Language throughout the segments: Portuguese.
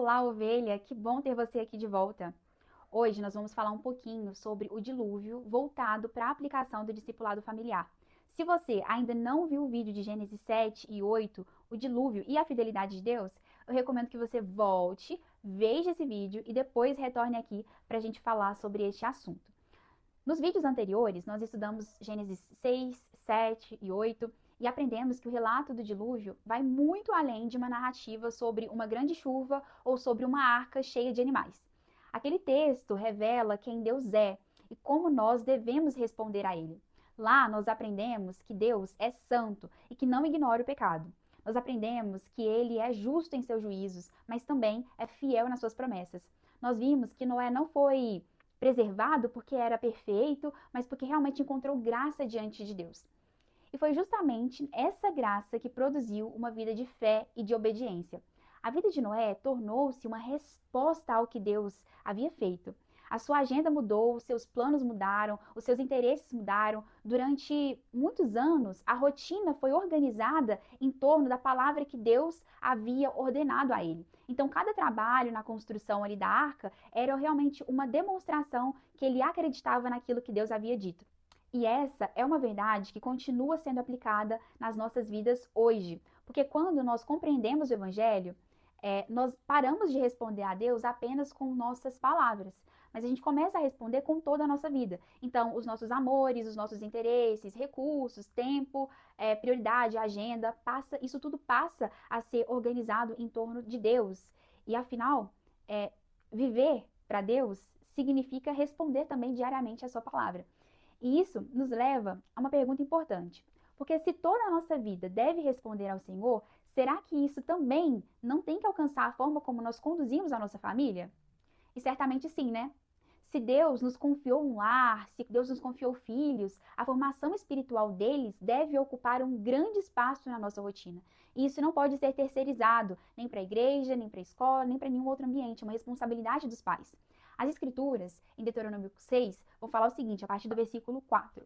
Olá, ovelha, que bom ter você aqui de volta. Hoje nós vamos falar um pouquinho sobre o dilúvio voltado para a aplicação do discipulado familiar. Se você ainda não viu o vídeo de Gênesis 7 e 8, o dilúvio e a fidelidade de Deus, eu recomendo que você volte, veja esse vídeo e depois retorne aqui para a gente falar sobre este assunto. Nos vídeos anteriores, nós estudamos Gênesis 6, 7 e 8 e aprendemos que o relato do dilúvio vai muito além de uma narrativa sobre uma grande chuva ou sobre uma arca cheia de animais. Aquele texto revela quem Deus é e como nós devemos responder a ele. Lá nós aprendemos que Deus é santo e que não ignora o pecado. Nós aprendemos que ele é justo em seus juízos, mas também é fiel nas suas promessas. Nós vimos que Noé não foi preservado porque era perfeito, mas porque realmente encontrou graça diante de Deus. E foi justamente essa graça que produziu uma vida de fé e de obediência. A vida de Noé tornou-se uma resposta ao que Deus havia feito. A sua agenda mudou, os seus planos mudaram, os seus interesses mudaram. Durante muitos anos, a rotina foi organizada em torno da palavra que Deus havia ordenado a ele. Então, cada trabalho na construção ali da arca era realmente uma demonstração que ele acreditava naquilo que Deus havia dito. E essa é uma verdade que continua sendo aplicada nas nossas vidas hoje. Porque quando nós compreendemos o Evangelho, nós paramos de responder a Deus apenas com nossas palavras, mas a gente começa a responder com toda a nossa vida. Então, os nossos amores, os nossos interesses, recursos, tempo, prioridade, agenda, isso tudo passa a ser organizado em torno de Deus. E afinal, viver para Deus significa responder também diariamente a sua palavra. E isso nos leva a uma pergunta importante. Porque se toda a nossa vida deve responder ao Senhor, será que isso também não tem que alcançar a forma como nós conduzimos a nossa família? E certamente sim, né? Se Deus nos confiou um lar, se Deus nos confiou filhos, a formação espiritual deles deve ocupar um grande espaço na nossa rotina. E isso não pode ser terceirizado, nem para a igreja, nem para a escola, nem para nenhum outro ambiente, é uma responsabilidade dos pais. As escrituras, em Deuteronômio 6, vão falar o seguinte, a partir do versículo 4.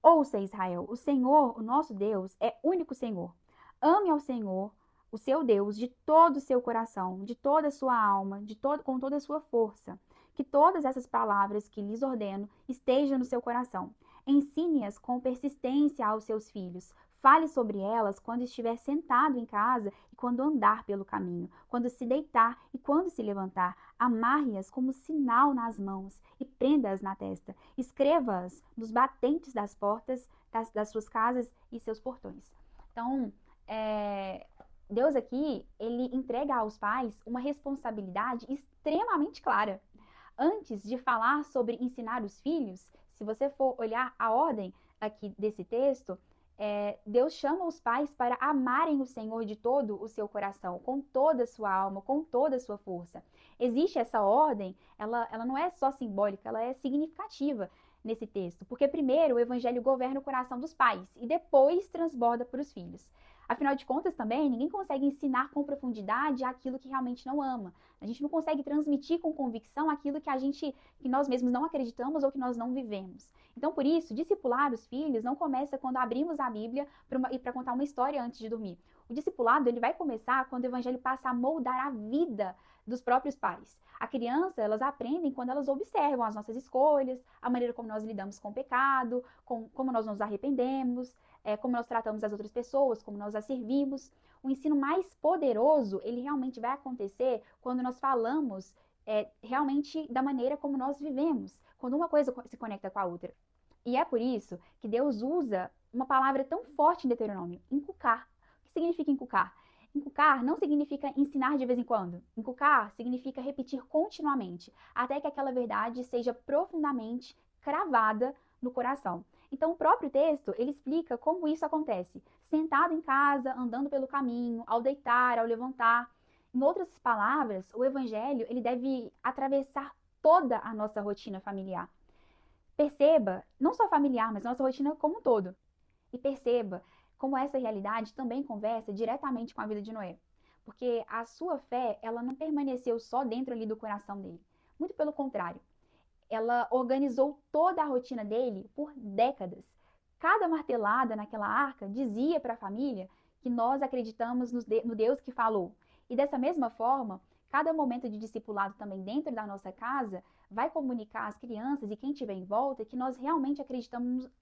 Ouça, Israel, o Senhor, o nosso Deus, é único Senhor. Ame ao Senhor, o seu Deus, de todo o seu coração, de toda a sua alma, com toda a sua força. Que todas essas palavras que lhes ordeno estejam no seu coração. Ensine-as com persistência aos seus filhos. Fale sobre elas quando estiver sentado em casa e quando andar pelo caminho, quando se deitar e quando se levantar. Amarre-as como sinal nas mãos e prenda-as na testa. Escreva-as nos batentes das portas das suas casas e seus portões. Então, Deus aqui, ele entrega aos pais uma responsabilidade extremamente clara. Antes de falar sobre ensinar os filhos, se você for olhar a ordem aqui desse texto, Deus chama os pais para amarem o Senhor de todo o seu coração, com toda a sua alma, com toda a sua força. Existe essa ordem, ela não é só simbólica, ela é significativa nesse texto, porque primeiro o evangelho governa o coração dos pais e depois transborda para os filhos. Afinal de contas também, ninguém consegue ensinar com profundidade aquilo que realmente não ama. A gente não consegue transmitir com convicção aquilo que nós mesmos não acreditamos ou que nós não vivemos. Então, por isso, discipular os filhos não começa quando abrimos a Bíblia para contar uma história antes de dormir. O discipulado ele vai começar quando o evangelho passa a moldar a vida dos próprios pais. A criança, elas aprendem quando elas observam as nossas escolhas, a maneira como nós lidamos com o pecado, como nós nos arrependemos, como nós tratamos as outras pessoas, como nós as servimos. O ensino mais poderoso, ele realmente vai acontecer quando nós falamos realmente da maneira como nós vivemos, quando uma coisa se conecta com a outra. E é por isso que Deus usa uma palavra tão forte em Deuteronômio, inculcar. O que significa inculcar? Inculcar não significa ensinar de vez em quando. Inculcar significa repetir continuamente, até que aquela verdade seja profundamente cravada no coração. Então, o próprio texto, ele explica como isso acontece. Sentado em casa, andando pelo caminho, ao deitar, ao levantar. Em outras palavras, o evangelho, ele deve atravessar toda a nossa rotina familiar. Perceba, não só familiar, mas a nossa rotina como um todo. E perceba como essa realidade também conversa diretamente com a vida de Noé. Porque a sua fé, ela não permaneceu só dentro ali do coração dele. Muito pelo contrário. Ela organizou toda a rotina dele por décadas. Cada martelada naquela arca dizia para a família que nós acreditamos no Deus que falou. E dessa mesma forma, cada momento de discipulado também dentro da nossa casa vai comunicar às crianças e quem estiver em volta que nós realmente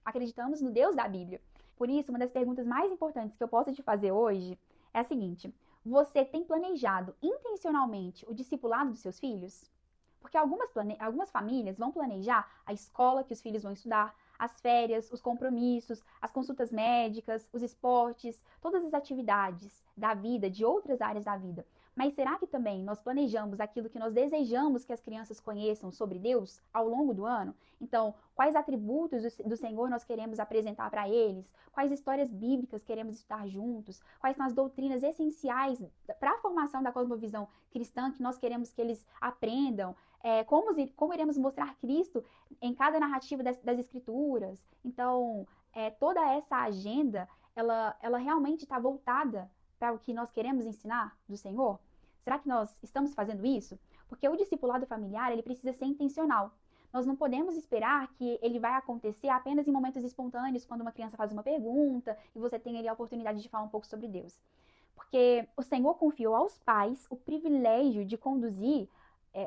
acreditamos no Deus da Bíblia. Por isso, uma das perguntas mais importantes que eu posso te fazer hoje é a seguinte: você tem planejado intencionalmente o discipulado dos seus filhos? Porque algumas famílias vão planejar a escola que os filhos vão estudar, as férias, os compromissos, as consultas médicas, os esportes, todas as atividades da vida, de outras áreas da vida. Mas será que também nós planejamos aquilo que nós desejamos que as crianças conheçam sobre Deus ao longo do ano? Então, quais atributos do Senhor nós queremos apresentar para eles? Quais histórias bíblicas queremos estudar juntos? Quais são as doutrinas essenciais para a formação da cosmovisão cristã que nós queremos que eles aprendam? Como iremos mostrar Cristo em cada narrativa das Escrituras? Então, toda essa agenda, ela realmente está voltada para o que nós queremos ensinar do Senhor? Será que nós estamos fazendo isso? Porque o discipulado familiar, ele precisa ser intencional. Nós não podemos esperar que ele vai acontecer apenas em momentos espontâneos, quando uma criança faz uma pergunta e você tem ali a oportunidade de falar um pouco sobre Deus. Porque o Senhor confiou aos pais o privilégio de conduzir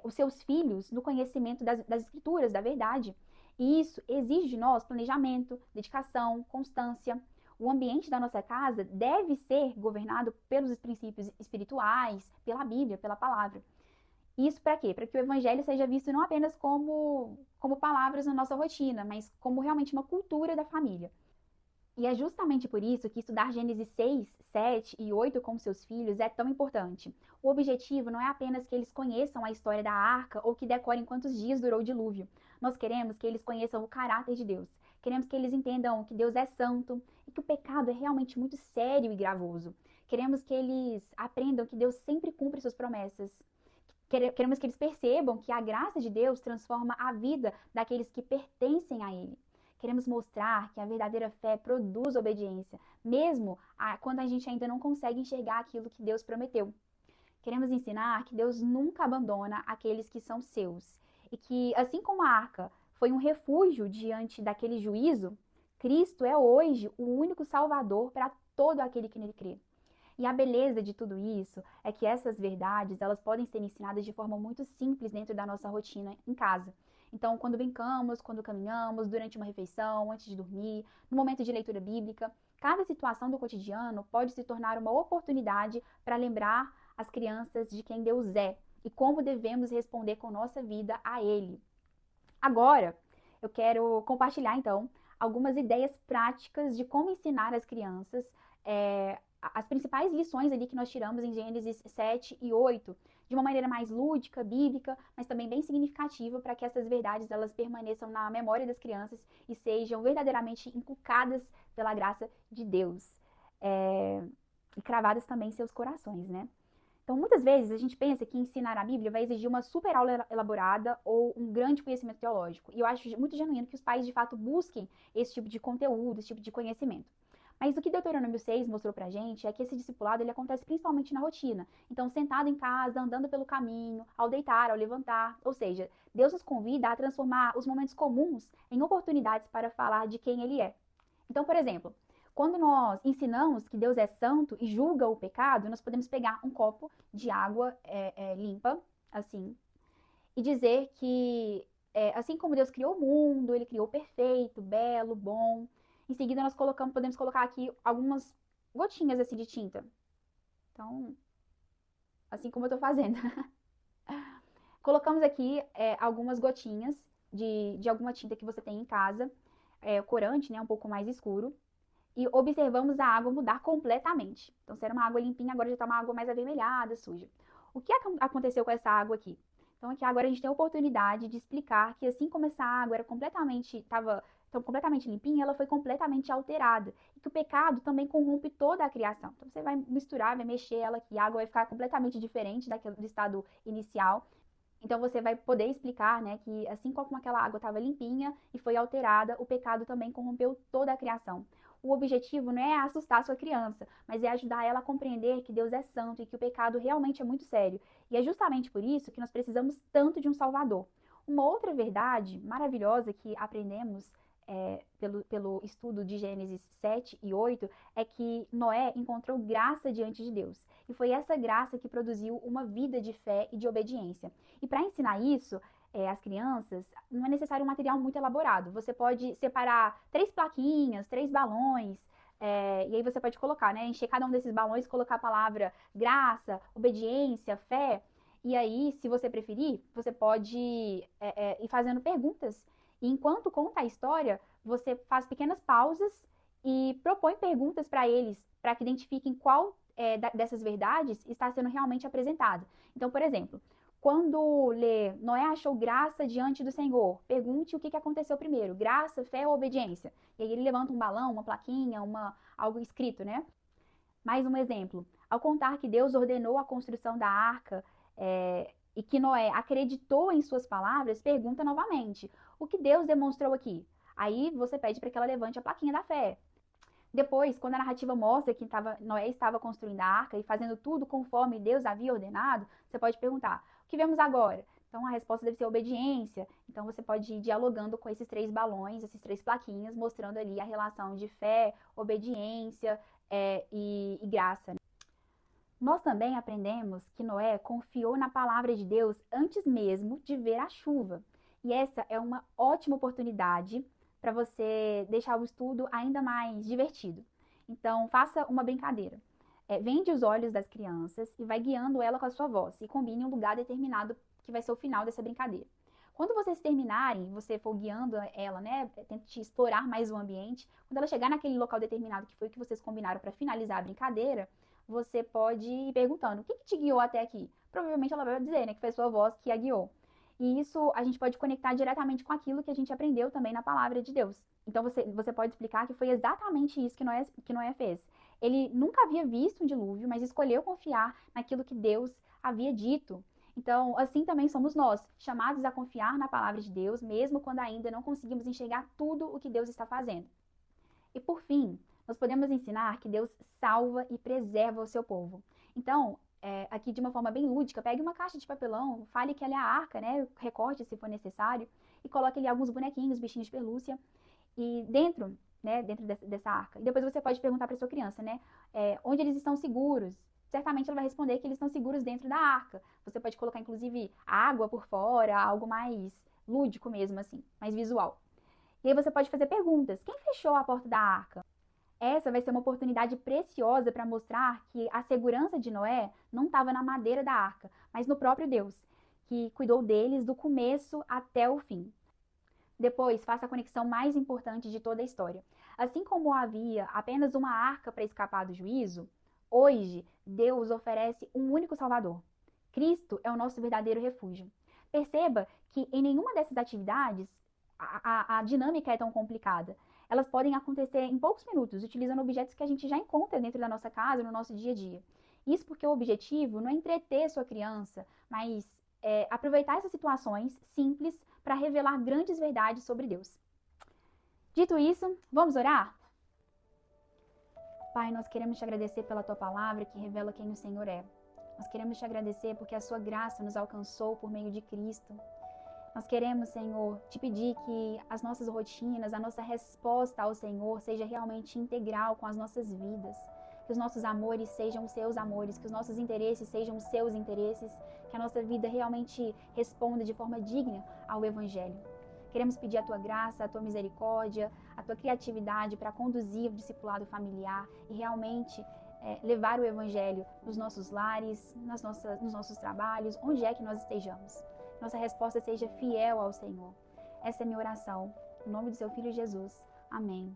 os seus filhos no conhecimento das Escrituras, da verdade. E isso exige de nós planejamento, dedicação, constância. O ambiente da nossa casa deve ser governado pelos princípios espirituais, pela Bíblia, pela palavra. Isso para quê? Para que o evangelho seja visto não apenas como palavras na nossa rotina, mas como realmente uma cultura da família. E é justamente por isso que estudar Gênesis 6, 7 e 8 com seus filhos é tão importante. O objetivo não é apenas que eles conheçam a história da arca ou que decorem quantos dias durou o dilúvio. Nós queremos que eles conheçam o caráter de Deus. Queremos que eles entendam que Deus é santo e que o pecado é realmente muito sério e gravoso. Queremos que eles aprendam que Deus sempre cumpre suas promessas. Queremos que eles percebam que a graça de Deus transforma a vida daqueles que pertencem a Ele. Queremos mostrar que a verdadeira fé produz obediência, mesmo quando a gente ainda não consegue enxergar aquilo que Deus prometeu. Queremos ensinar que Deus nunca abandona aqueles que são seus. E que, assim como a arca foi um refúgio diante daquele juízo, Cristo é hoje o único Salvador para todo aquele que nele crê. E a beleza de tudo isso é que essas verdades, elas podem ser ensinadas de forma muito simples dentro da nossa rotina em casa. Então, quando brincamos, quando caminhamos, durante uma refeição, antes de dormir, no momento de leitura bíblica, cada situação do cotidiano pode se tornar uma oportunidade para lembrar as crianças de quem Deus é e como devemos responder com nossa vida a Ele. Agora, eu quero compartilhar, então, algumas ideias práticas de como ensinar as crianças as principais lições ali que nós tiramos em Gênesis 7 e 8, de uma maneira mais lúdica, bíblica, mas também bem significativa para que essas verdades elas permaneçam na memória das crianças e sejam verdadeiramente inculcadas pela graça de Deus e cravadas também em seus corações, né? Então, muitas vezes a gente pensa que ensinar a Bíblia vai exigir uma super aula elaborada ou um grande conhecimento teológico. E eu acho muito genuíno que os pais, de fato, busquem esse tipo de conteúdo, esse tipo de conhecimento. Mas o que Deuteronômio 6 mostrou pra gente é que esse discipulado ele acontece principalmente na rotina. Então, sentado em casa, andando pelo caminho, ao deitar, ao levantar. Ou seja, Deus nos convida a transformar os momentos comuns em oportunidades para falar de quem Ele é. Então, por exemplo, quando nós ensinamos que Deus é santo e julga o pecado, nós podemos pegar um copo de água limpa, assim, e dizer que, assim como Deus criou o mundo, Ele criou perfeito, belo, bom. Em seguida, nós podemos colocar aqui algumas gotinhas assim de tinta. Então, assim como eu tô fazendo. Colocamos aqui algumas gotinhas de alguma tinta que você tem em casa, corante, né, um pouco mais escuro. E observamos a água mudar completamente. Então, se era uma água limpinha, agora já está uma água mais avermelhada, suja. O que aconteceu com essa água aqui? Então, aqui agora a gente tem a oportunidade de explicar que assim como essa água era estava completamente limpinha, ela foi completamente alterada. E que o pecado também corrompe toda a criação. Então, você vai misturar, vai mexer ela aqui, a água vai ficar completamente diferente do estado inicial. Então, você vai poder explicar, né, que assim como aquela água estava limpinha e foi alterada, o pecado também corrompeu toda a criação. O objetivo não é assustar a sua criança, mas é ajudar ela a compreender que Deus é santo e que o pecado realmente é muito sério. E é justamente por isso que nós precisamos tanto de um Salvador. Uma outra verdade maravilhosa que aprendemos pelo estudo de Gênesis 7 e 8, é que Noé encontrou graça diante de Deus. E foi essa graça que produziu uma vida de fé e de obediência. E para ensinar isso, às crianças, não é necessário um material muito elaborado. Você pode separar 3 plaquinhas, 3 balões, e aí você pode colocar, né? Encher cada um desses balões, colocar a palavra graça, obediência, fé. E aí, se você preferir, você pode ir fazendo perguntas. E enquanto conta a história, você faz pequenas pausas e propõe perguntas para eles, para que identifiquem qual dessas verdades está sendo realmente apresentada. Então, por exemplo, quando lê Noé achou graça diante do Senhor, pergunte o que aconteceu primeiro, graça, fé ou obediência. E aí ele levanta um balão, uma plaquinha, algo escrito, né? Mais um exemplo. Ao contar que Deus ordenou a construção da arca e que Noé acreditou em suas palavras, pergunta novamente: o que Deus demonstrou aqui? Aí você pede para que ela levante a plaquinha da fé. Depois, quando a narrativa mostra que Noé estava construindo a arca e fazendo tudo conforme Deus havia ordenado, você pode perguntar: o que vemos agora? Então a resposta deve ser obediência. Então você pode ir dialogando com esses 3 balões, esses 3 plaquinhas, mostrando ali a relação de fé, obediência e graça. Nós também aprendemos que Noé confiou na palavra de Deus antes mesmo de ver a chuva. E essa é uma ótima oportunidade para você deixar o estudo ainda mais divertido. Então, faça uma brincadeira. Vende os olhos das crianças e vai guiando ela com a sua voz. E combine um lugar determinado que vai ser o final dessa brincadeira. Quando vocês terminarem, você for guiando ela, né? Tente explorar mais o ambiente. Quando ela chegar naquele local determinado que foi o que vocês combinaram para finalizar a brincadeira, você pode ir perguntando: o que te guiou até aqui? Provavelmente ela vai dizer, né, que foi sua voz que a guiou. E isso a gente pode conectar diretamente com aquilo que a gente aprendeu também na palavra de Deus. Então você pode explicar que foi exatamente isso que Noé fez. Ele nunca havia visto um dilúvio, mas escolheu confiar naquilo que Deus havia dito. Então, assim também somos nós, chamados a confiar na palavra de Deus, mesmo quando ainda não conseguimos enxergar tudo o que Deus está fazendo. E por fim, nós podemos ensinar que Deus salva e preserva o seu povo. Então, aqui de uma forma bem lúdica, pegue uma caixa de papelão, fale que ela é a arca, né? Recorte se for necessário, e coloque ali alguns bonequinhos, bichinhos de pelúcia, e dentro dessa arca. E depois você pode perguntar para sua criança, né? Onde eles estão seguros. Certamente ela vai responder que eles estão seguros dentro da arca. Você pode colocar, inclusive, água por fora, algo mais lúdico mesmo, assim, mais visual. E aí você pode fazer perguntas. Quem fechou a porta da arca? Essa vai ser uma oportunidade preciosa para mostrar que a segurança de Noé não estava na madeira da arca, mas no próprio Deus, que cuidou deles do começo até o fim. Depois, faça a conexão mais importante de toda a história. Assim como havia apenas uma arca para escapar do juízo, hoje Deus oferece um único Salvador. Cristo é o nosso verdadeiro refúgio. Perceba que em nenhuma dessas atividades a dinâmica é tão complicada. Elas podem acontecer em poucos minutos, utilizando objetos que a gente já encontra dentro da nossa casa, no nosso dia a dia. Isso porque o objetivo não é entreter sua criança, mas aproveitar essas situações simples para revelar grandes verdades sobre Deus. Dito isso, vamos orar? Pai, nós queremos te agradecer pela tua palavra que revela quem o Senhor é. Nós queremos te agradecer porque a sua graça nos alcançou por meio de Cristo. Nós queremos, Senhor, te pedir que as nossas rotinas, a nossa resposta ao Senhor seja realmente integral com as nossas vidas. Que os nossos amores sejam os seus amores, que os nossos interesses sejam os seus interesses, que a nossa vida realmente responda de forma digna ao Evangelho. Queremos pedir a tua graça, a tua misericórdia, a tua criatividade para conduzir o discipulado familiar e realmente levar o Evangelho nos nossos lares, nos nossos trabalhos, onde é que nós estejamos. Nossa resposta seja fiel ao Senhor. Essa é a minha oração. Em nome do seu Filho Jesus. Amém.